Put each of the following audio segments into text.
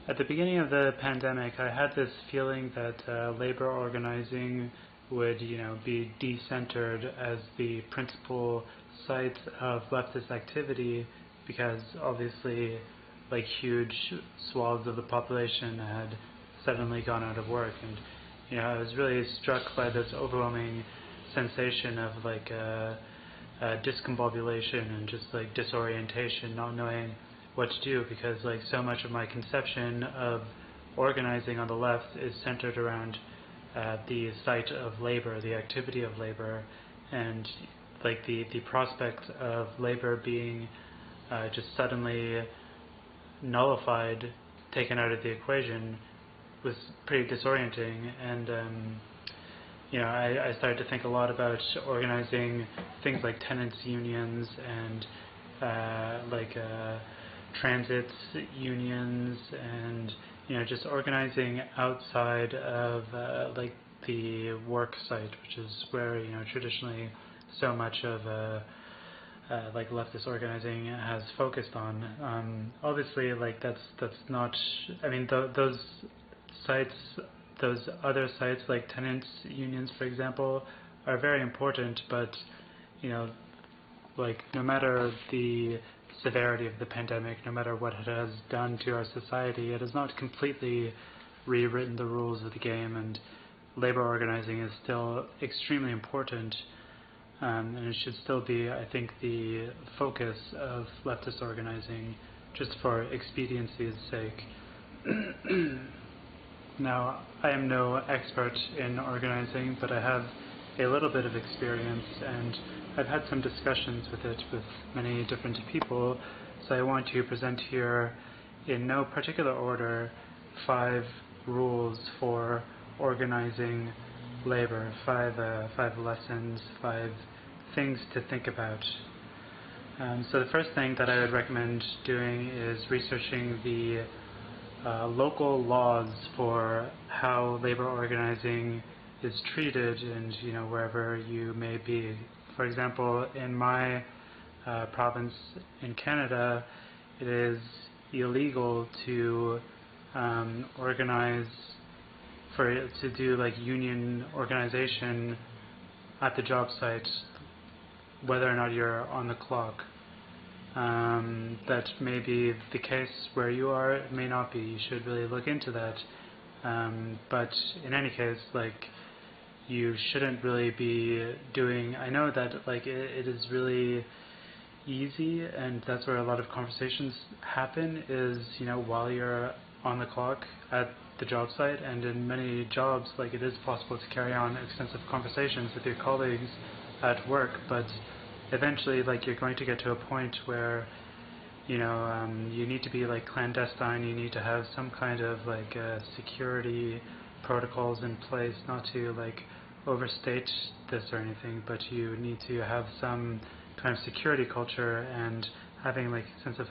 At the beginning of the pandemic, I had this feeling that labor organizing would, be decentered as the principal site of leftist activity, because obviously, like, huge swaths of the population had suddenly gone out of work, and I was really struck by this overwhelming sensation of discombobulation and just like disorientation, not knowing what to do, because like so much of my conception of organizing on the left is centered around the site of labor, the activity of labor, and like the prospect of labor being just suddenly nullified, taken out of the equation, was pretty disorienting. And I started to think a lot about organizing things like tenants unions and transit unions, and just organizing outside of the work site, which is where traditionally so much of leftist organizing has focused on. Obviously, that's not. I mean, those sites, those other sites like tenants unions, for example, are very important, but no matter the severity of the pandemic, no matter what it has done to our society, it has not completely rewritten the rules of the game, and labor organizing is still extremely important, and it should still be, I think, the focus of leftist organizing, just for expediency's sake. Now, I am no expert in organizing, but I have a little bit of experience, and I've had some discussions with it with many different people, so I want to present here, in no particular order, 5 rules for organizing labor, 5 lessons, 5 things to think about. So the first thing that I would recommend doing is researching the local laws for how labor organizing is treated, and wherever you may be. For example, in my province in Canada, it is illegal to organize to do like union organization at the job site, whether or not you're on the clock. That may be the case where you are, it may not be. You should really look into that. But in any case, you shouldn't really be doing. I know that it is really easy, and that's where a lot of conversations happen, is while you're on the clock at the job site, and in many jobs it is possible to carry on extensive conversations with your colleagues at work, but eventually you're going to get to a point where you need to be clandestine. You need to have some kind of security protocols in place, not to overstate this or anything, but you need to have some kind of security culture, and having sensitive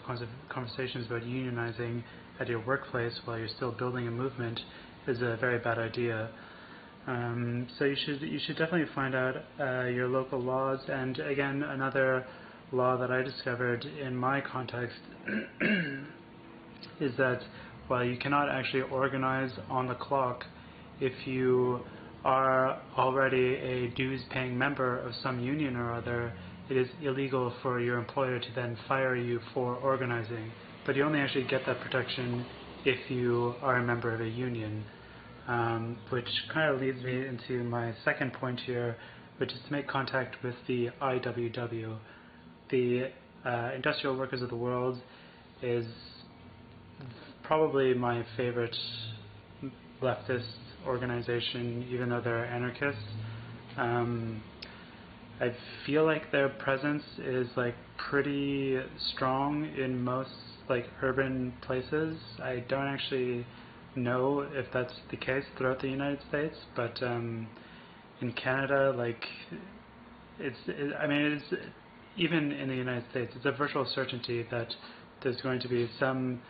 conversations about unionizing at your workplace while you're still building a movement is a very bad idea. So you should definitely find out your local laws. And again, another law that I discovered in my context is that while you cannot actually organize on the clock, if you are already a dues-paying member of some union or other, it is illegal for your employer to then fire you for organizing. But you only actually get that protection if you are a member of a union. Which kind of leads me into my second point here, which is to make contact with the IWW. The Industrial Workers of the World is probably my favorite leftist organization, even though they're anarchists. I feel like their presence is pretty strong in most urban places. I don't actually know if that's the case throughout the United States, but in Canada, it's even in the United States, it's a virtual certainty that there's going to be some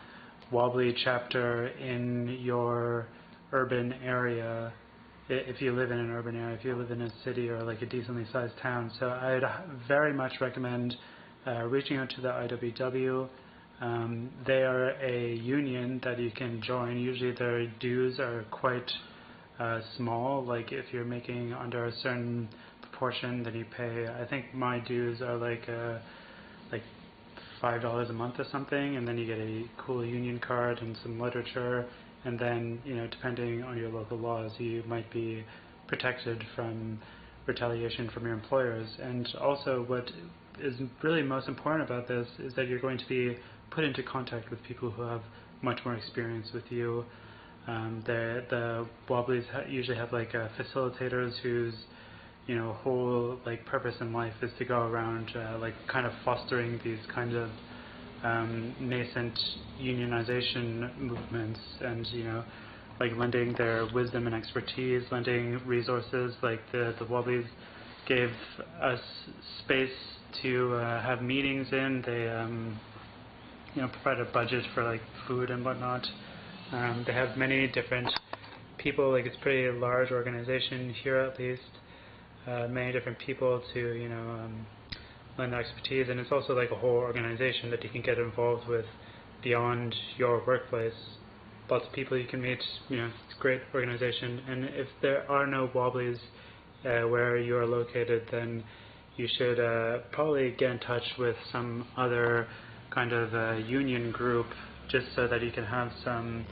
wobbly chapter in your urban area, if you live in an urban area, if you live in a city or a decently sized town. So I'd very much recommend reaching out to the IWW, They are a union that you can join. Usually their dues are quite small. Like if you're making under a certain proportion, then you pay. I think my dues are like $5 a month or something, and then you get a cool union card and some literature. And then, depending on your local laws, you might be protected from retaliation from your employers. And also, what is really most important about this is that you're going to be put into contact with people who have much more experience with you. The Wobblies usually have like facilitators whose whole like purpose in life is to go around like kind of fostering these kind of nascent unionization movements, and like lending their wisdom and expertise, lending resources. Like the Wobblies gave us space to have meetings in. They provide a budget for like food and whatnot. They have many different people. Like it's a pretty large organization here, at least. Many different people to lend expertise, and it's also like a whole organization that you can get involved with beyond your workplace. Lots of people you can meet. It's a great organization. And if there are no Wobblies where you are located, then you should probably get in touch with some other kind of union group, just so that you can have some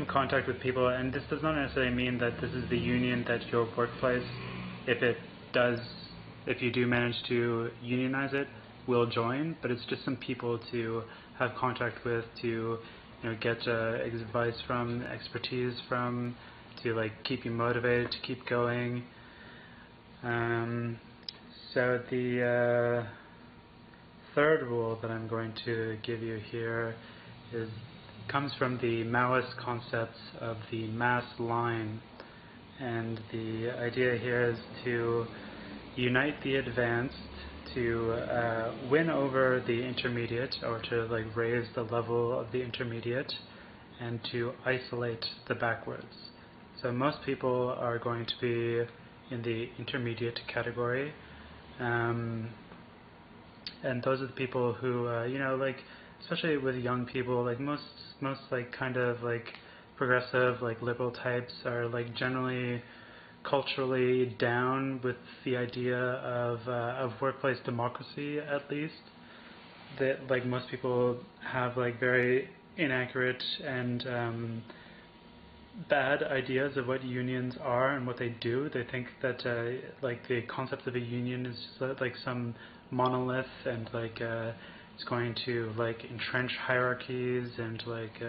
contact with people. And this does not necessarily mean that this is the union that your workplace, if you do manage to unionize it, will join. But it's just some people to have contact with, to get advice from, expertise from, to like keep you motivated to keep going. So the third rule that I'm going to give you here comes from the Maoist concepts of the mass line. And the idea here is to unite the advanced, to win over the intermediate, or to like raise the level of the intermediate, and to isolate the backwards. So most people are going to be in the intermediate category, and those are the people who like, especially with young people, like most like kind of like progressive, like liberal types are like generally culturally down with the idea of workplace democracy. At least that like most people have like very inaccurate and bad ideas of what unions are and what they do. They think that like the concept of a union is just like some monolith, and like it's going to like entrench hierarchies and like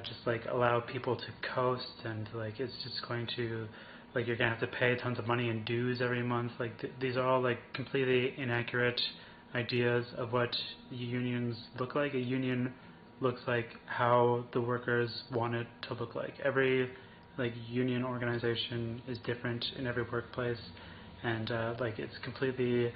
just like allow people to coast, and like it's just going to like you're gonna have to pay tons of money in dues every month. Like these are all like completely inaccurate ideas of what unions look like. A union looks like how the workers want it to look like. Every like union organization is different in every workplace, and like it's completely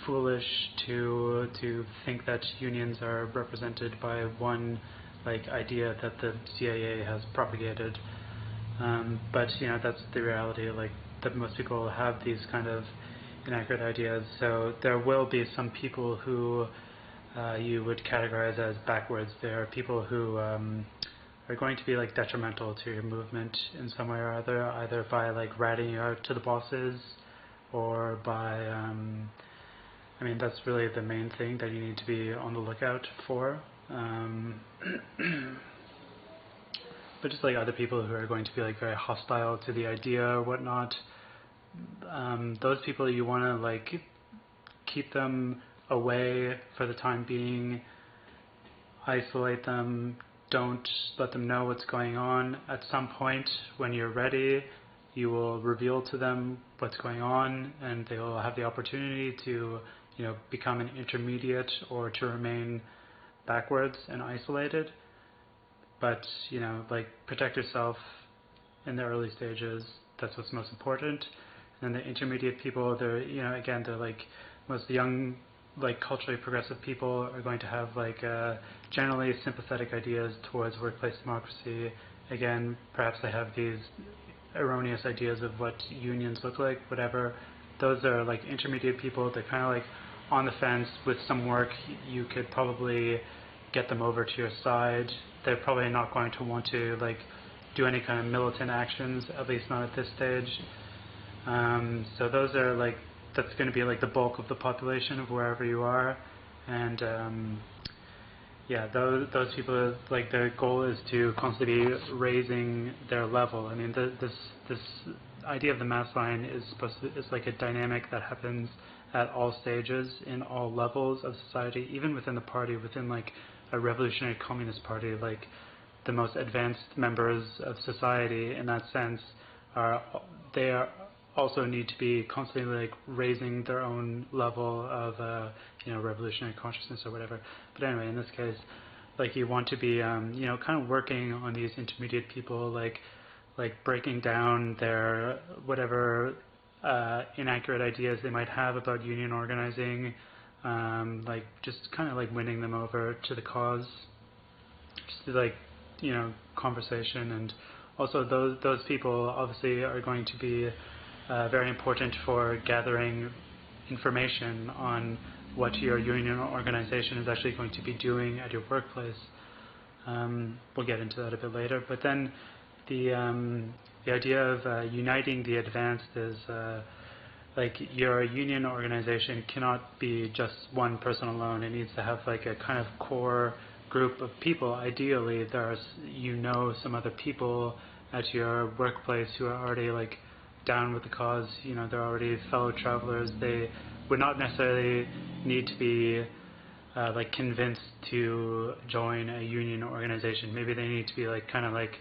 foolish to think that unions are represented by one like idea that the CIA has propagated. But that's the reality. Like that most people have these kind of inaccurate ideas. So there will be some people who you would categorize as backwards. There are people who are going to be like detrimental to your movement in some way or other, either by like ratting you out to the bosses, or by I mean, that's really the main thing that you need to be on the lookout for. But just like other people who are going to be like very hostile to the idea or whatnot, those people you want to like keep them away for the time being, isolate them, don't let them know what's going on. At some point when you're ready, you will reveal to them what's going on, and they will have the opportunity to become an intermediate or to remain backwards and isolated. But like protect yourself in the early stages. That's what's most important. And the intermediate people, they're again, they're like most young, like culturally progressive people are going to have like generally sympathetic ideas towards workplace democracy. Again, perhaps they have these erroneous ideas of what unions look like, whatever. Those are like intermediate people. They're kind of like on the fence with some work, you could probably get them over to your side. They're probably not going to want to like do any kind of militant actions, at least not at this stage. So those are like, that's going to be like the bulk of the population of wherever you are, and yeah, those people, like, their goal is to constantly be raising their level. I mean, this idea of the mass line is is like a dynamic that happens at all stages in all levels of society, even within the party, within like a revolutionary communist party. Like, the most advanced members of society in that sense they are also need to be constantly like raising their own level of revolutionary consciousness or whatever. But anyway, in this case, like, you want to be kind of working on these intermediate people, like breaking down their whatever inaccurate ideas they might have about union organizing, like just kind of like winning them over to the cause, just like conversation. And also those people obviously are going to be very important for gathering information on what your union organization is actually going to be doing at your workplace. We'll get into that a bit later. But then the idea of uniting the advanced is like, your union organization cannot be just one person alone. It needs to have like a kind of core group of people. Ideally, there's some other people at your workplace who are already like down with the cause. They're already fellow travelers. They would not necessarily need to be like convinced to join a union organization. Maybe they need to be like kind of like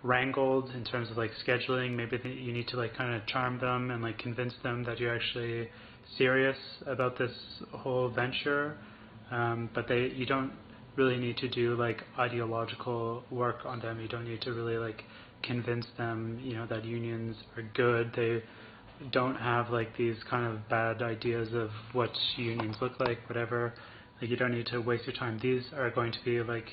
wrangled in terms of like scheduling. Maybe you need to like kind of charm them and like convince them that you're actually serious about this whole venture. But you don't really need to do like ideological work on them. You don't need to really like convince them that unions are good. They don't have like these kind of bad ideas of what unions look like, whatever. Like, you don't need to waste your time. These are going to be like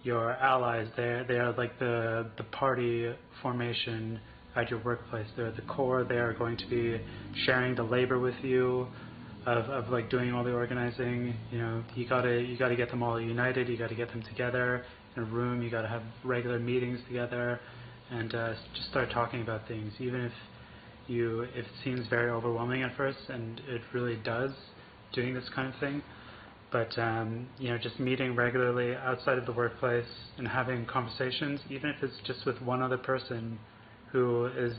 your allies. They are like the party formation at your workplace. They're the core. They are going to be sharing the labor with you of like doing all the organizing. You gotta get them all united. You gotta get them together in a room. You gotta have regular meetings together, and just start talking about things, even if it seems very overwhelming at first, and it really does, doing this kind of thing. But just meeting regularly outside of the workplace and having conversations, even if it's just with one other person who is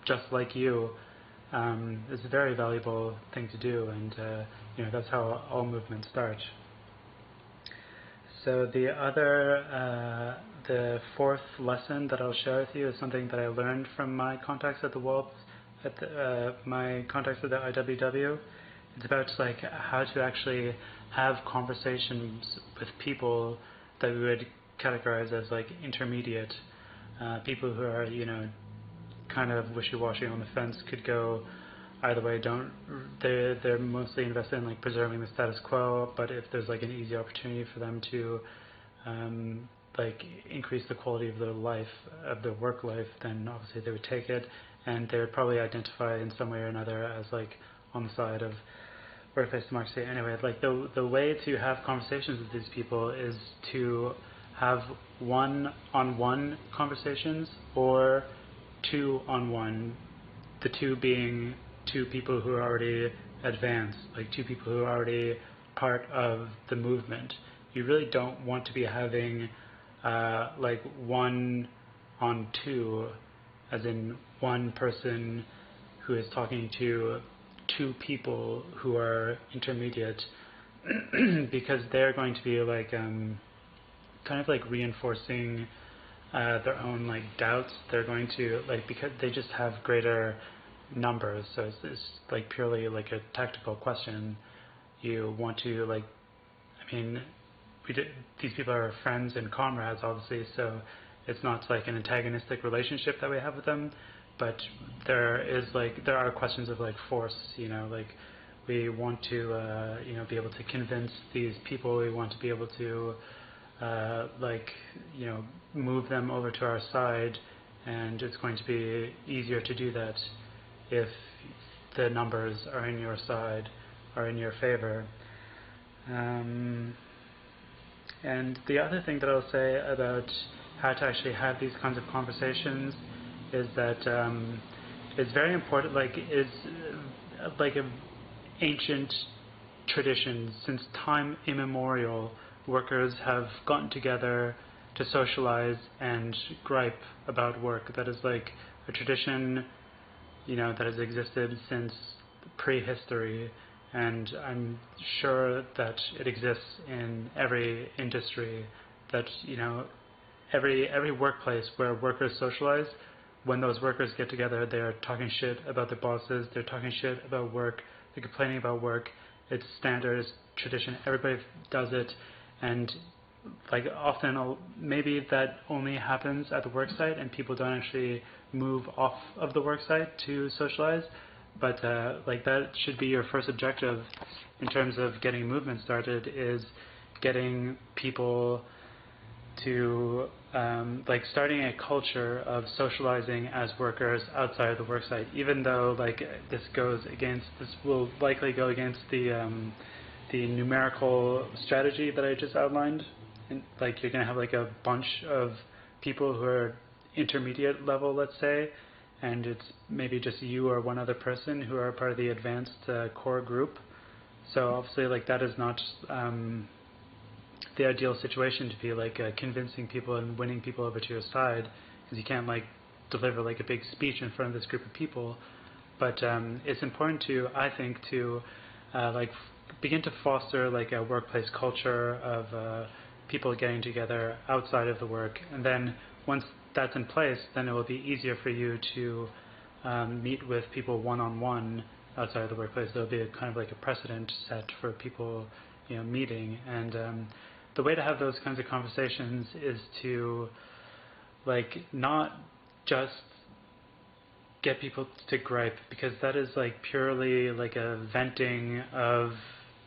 just like you, is a very valuable thing to do. And that's how all movements start. So the fourth lesson that I'll share with you is something that I learned from my contacts at the my contacts at the IWW. It's about like how to actually have conversations with people that we would categorize as like intermediate, people who are kind of wishy-washy on the fence, could go either way. They're mostly invested in like preserving the status quo, but if there's like an easy opportunity for them to like increase the quality of their life, of their work life, then obviously they would take it, and they would probably identify in some way or another as like on the side of workplace democracy. Anyway, like the way to have conversations with these people is to have one-on-one conversations or two-on-one, the two being two people who are already advanced, like two people who are already part of the movement. You really don't want to be having like one-on-two, as in one person who is talking to two people who are intermediate, because they're going to be like kind of like reinforcing their own like doubts. They're going to like, because they just have greater numbers, so it's like purely like a tactical question. You want to like, I mean, these people are friends and comrades, obviously, so it's not like an antagonistic relationship that we have with them, but there are questions of like force, like we want to be able to convince these people. We want to be able to move them over to our side, and it's going to be easier to do that if the numbers are in your side, are in your favor. And the other thing that I'll say about how to actually have these kinds of conversations is that it's very important, is like an ancient tradition. Since time immemorial, workers have gotten together to socialize and gripe about work. That is like a tradition, that has existed since prehistory, and I'm sure that it exists in every industry, that every workplace where workers socialize, when those workers get together, they're talking shit about their bosses, they're talking shit about work, they're complaining about work. It's standard, it's tradition, everybody does it, and often maybe that only happens at the work site and people don't actually move off of the work site to socialize, but that should be your first objective in terms of getting a movement started, is getting people to starting a culture of socializing as workers outside of the work site, even though this will likely go against the numerical strategy that I just outlined. And, you're going to have a bunch of people who are intermediate level, let's say, and it's maybe just you or one other person who are part of the advanced core group. So obviously that is not the ideal situation to be convincing people and winning people over to your side, because you can't deliver a big speech in front of this group of people. But it's important to, I think, to begin to foster a workplace culture of people getting together outside of the work, and then once that's in place, then it will be easier for you to meet with people one-on-one outside of the workplace. There will be a kind of a precedent set for people meeting, and the way to have those kinds of conversations is to not just get people to gripe, because that is purely a venting of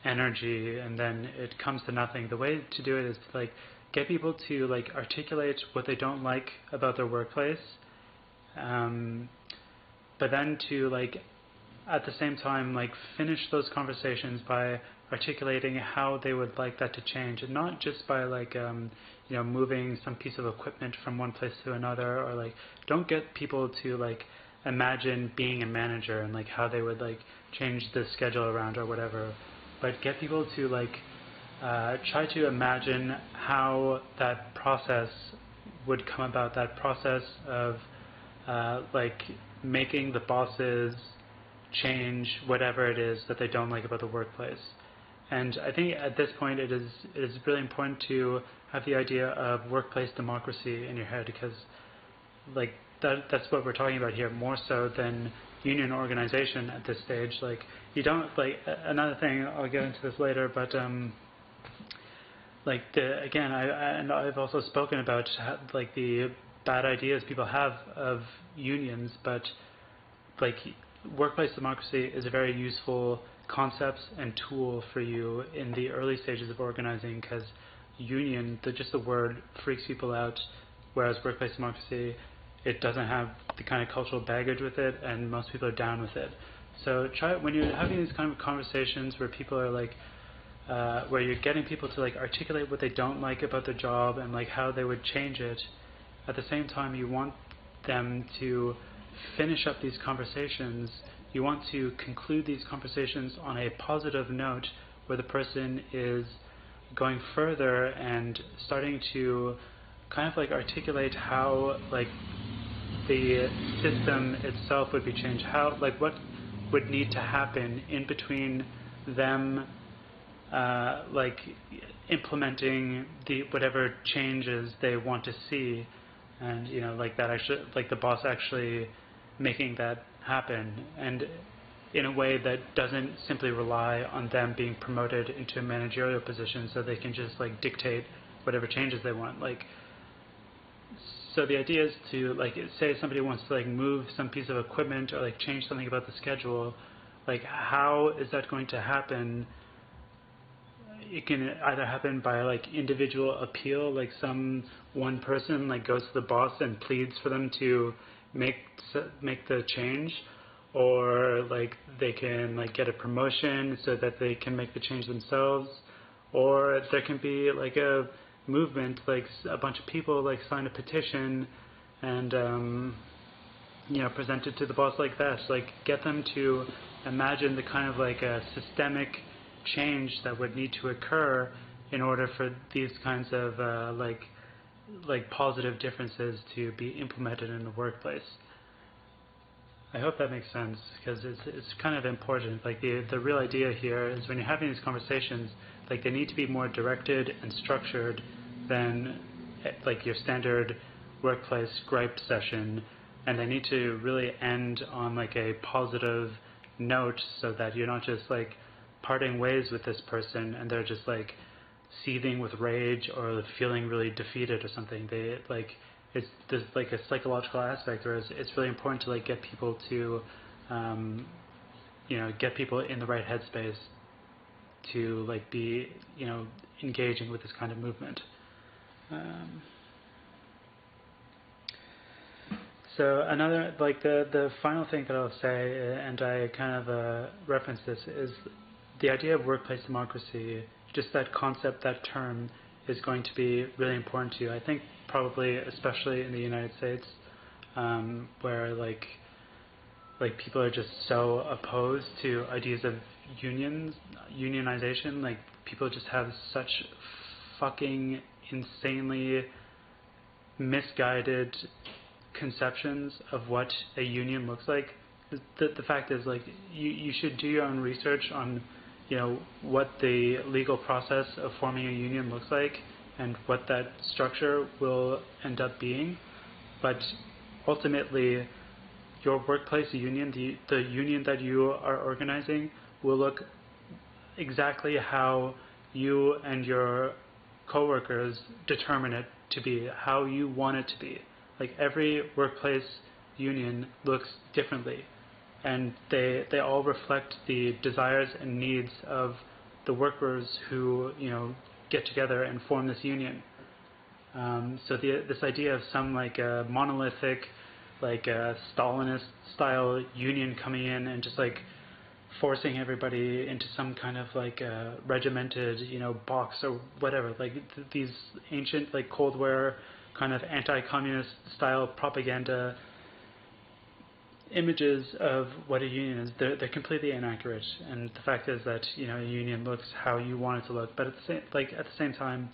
energy, and then it comes to nothing. The way to do it is to get people to articulate what they don't like about their workplace, but then to at the same time finish those conversations by articulating how they would like that to change, and not just by moving some piece of equipment from one place to another, or don't get people to imagine being a manager and how they would change the schedule around or whatever, but get people to try to imagine how that process would come about, that process of making the bosses change whatever it is that they don't like about the workplace. And I think at this point it is really important to have the idea of workplace democracy in your head, because that's what we're talking about here, more so than union organization at this stage. You don't another thing, I'll get into this later, but again, I've also spoken about the bad ideas people have of unions, but workplace democracy is a very useful concept and tool for you in the early stages of organizing, because union, just the word freaks people out, whereas workplace democracy, it doesn't have the kind of cultural baggage with it, and most people are down with it. So try, when you're having these kind of conversations where people are where you're getting people to articulate what they don't like about their job and how they would change it, at the same time you want them to finish up these conversations. You want to conclude these conversations on a positive note, where the person is going further and starting to kind of articulate how the system itself would be changed, how what would need to happen in between them implementing the whatever changes they want to see, and that actually the boss actually making that happen, and in a way that doesn't simply rely on them being promoted into a managerial position so they can just dictate whatever changes they want. So the idea is to say somebody wants to move some piece of equipment or change something about the schedule, how is that going to happen? It can either happen by individual appeal, some one person goes to the boss and pleads for them to make the change, or they can get a promotion so that they can make the change themselves, Or there can be like a movement, like a bunch of people like sign a petition and present it to the boss like that. Like get them to imagine the kind of like a systemic change that would need to occur in order for these kinds of like positive differences to be implemented in the workplace. I hope that makes sense, because it's kind of important. Like the real idea here is when you're having these conversations, like they need to be more directed and structured than like your standard workplace gripe session, and they need to really end on like a positive note, so that you're not just like parting ways with this person and they're just like seething with rage or feeling really defeated or something. They like there's like a psychological aspect where it's really important to like get people to get people in the right headspace to like be engaging with this kind of movement. So another, like the final thing that I'll say, and I kind of reference this, is the idea of workplace democracy. Just that concept, that term, is going to be really important to you. I think probably especially in the United States, where like people are just so opposed to ideas of unionization. Like people just have such fucking insanely misguided conceptions of what a union looks like. The fact is, like, you should do your own research on what the legal process of forming a union looks like and what that structure will end up being. But ultimately, your workplace union, the union that you are organizing, will look exactly how you and your coworkers determine it to be, how you want it to be. Like every workplace union looks differently, and they all reflect the desires and needs of the workers who get together and form this union. So this idea of some like a monolithic, like a Stalinist style union coming in and just like forcing everybody into some kind of like a regimented box or whatever, like these ancient like Cold War kind of anti-communist style propaganda images of what a union is, they're completely inaccurate. And the fact is that a union looks how you want it to look, but at the same time,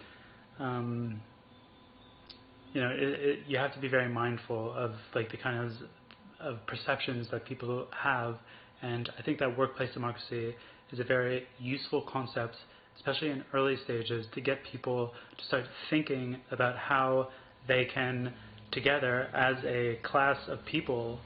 you have to be very mindful of like the kind of perceptions that people have. And I think that workplace democracy is a very useful concept, especially in early stages, to get people to start thinking about how they can, together as a class of people,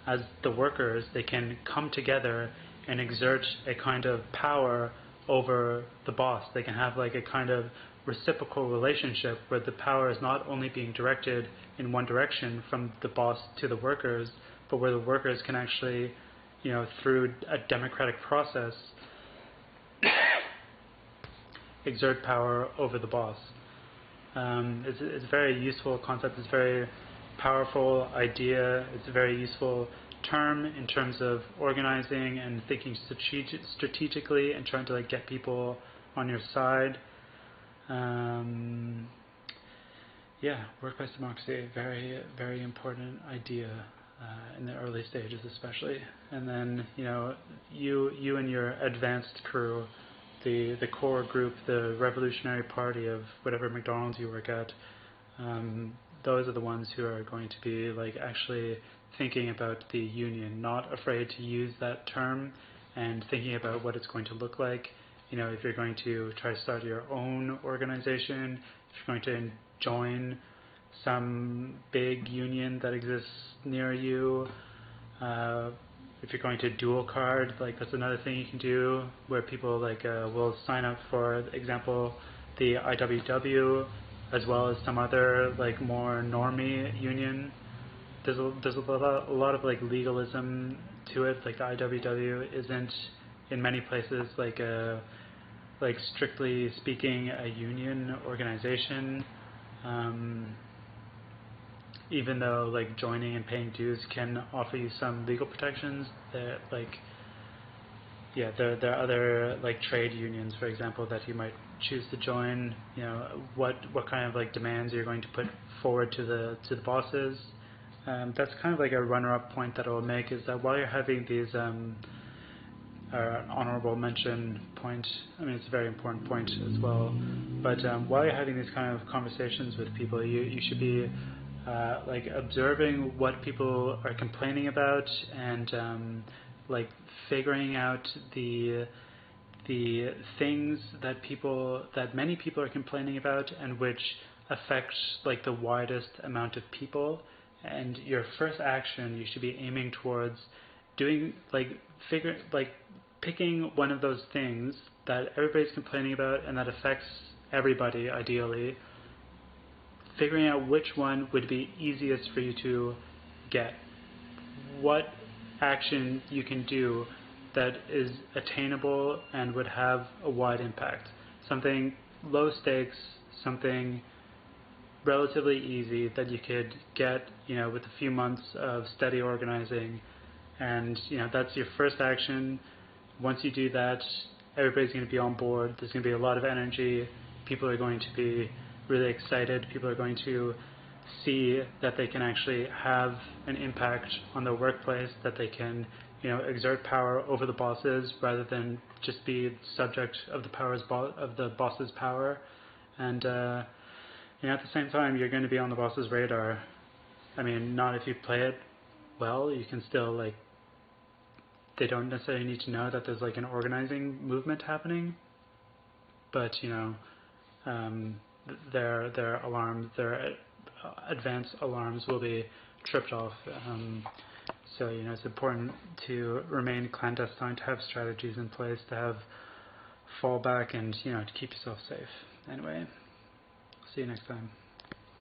as the workers, they can come together and exert a kind of power over the boss. They can have like a kind of reciprocal relationship where the power is not only being directed in one direction from the boss to the workers, but where the workers can actually, through a democratic process, exert power over the boss. It's a very useful concept. It's a very powerful idea. It's a very useful term in terms of organizing and thinking strategically and trying to like get people on your side. Workplace democracy, very, very important idea in the early stages especially. And then, you and your advanced crew, the core group, the revolutionary party of whatever McDonald's you work at, those are the ones who are going to be like actually thinking about the union, not afraid to use that term, and thinking about what it's going to look like. If you're going to try to start your own organization, if you're going to join some big union that exists near you, if you're going to dual card, like that's another thing you can do, where people like will sign up for example the IWW as well as some other like more normie union. There's a lot of like legalism to it. Like the IWW isn't in many places like strictly speaking a union organization, even though like joining and paying dues can offer you some legal protections. That like yeah, there are other like trade unions, for example, that you might choose to join. You know, what kind of like demands you're going to put forward to the bosses. That's kind of like a runner-up point that I'll make, is that while you're having these honorable mention point, I mean, it's a very important point as well, but while you're having these kind of conversations with people, you should be like observing what people are complaining about, and like figuring out the things that many people are complaining about, and which affect like the widest amount of people. And your first action, you should be aiming towards doing picking one of those things that everybody's complaining about and that affects everybody ideally, figuring out which one would be easiest for you to get, what action you can do that is attainable and would have a wide impact. Something low stakes, something relatively easy that you could get, with a few months of steady organizing. And, that's your first action. Once you do that, everybody's going to be on board. There's going to be a lot of energy. People are going to be really excited. People are going to see that they can actually have an impact on their workplace, that they can, exert power over the bosses rather than just be subject of the boss's power. And at the same time, you're going to be on the boss's radar. I mean, not if you play it well. You can still they don't necessarily need to know that there's an organizing movement happening, but their alarms, their advance alarms will be tripped off. So it's important to remain clandestine, to have strategies in place, to have fallback, and to keep yourself safe. Anyway, see you next time.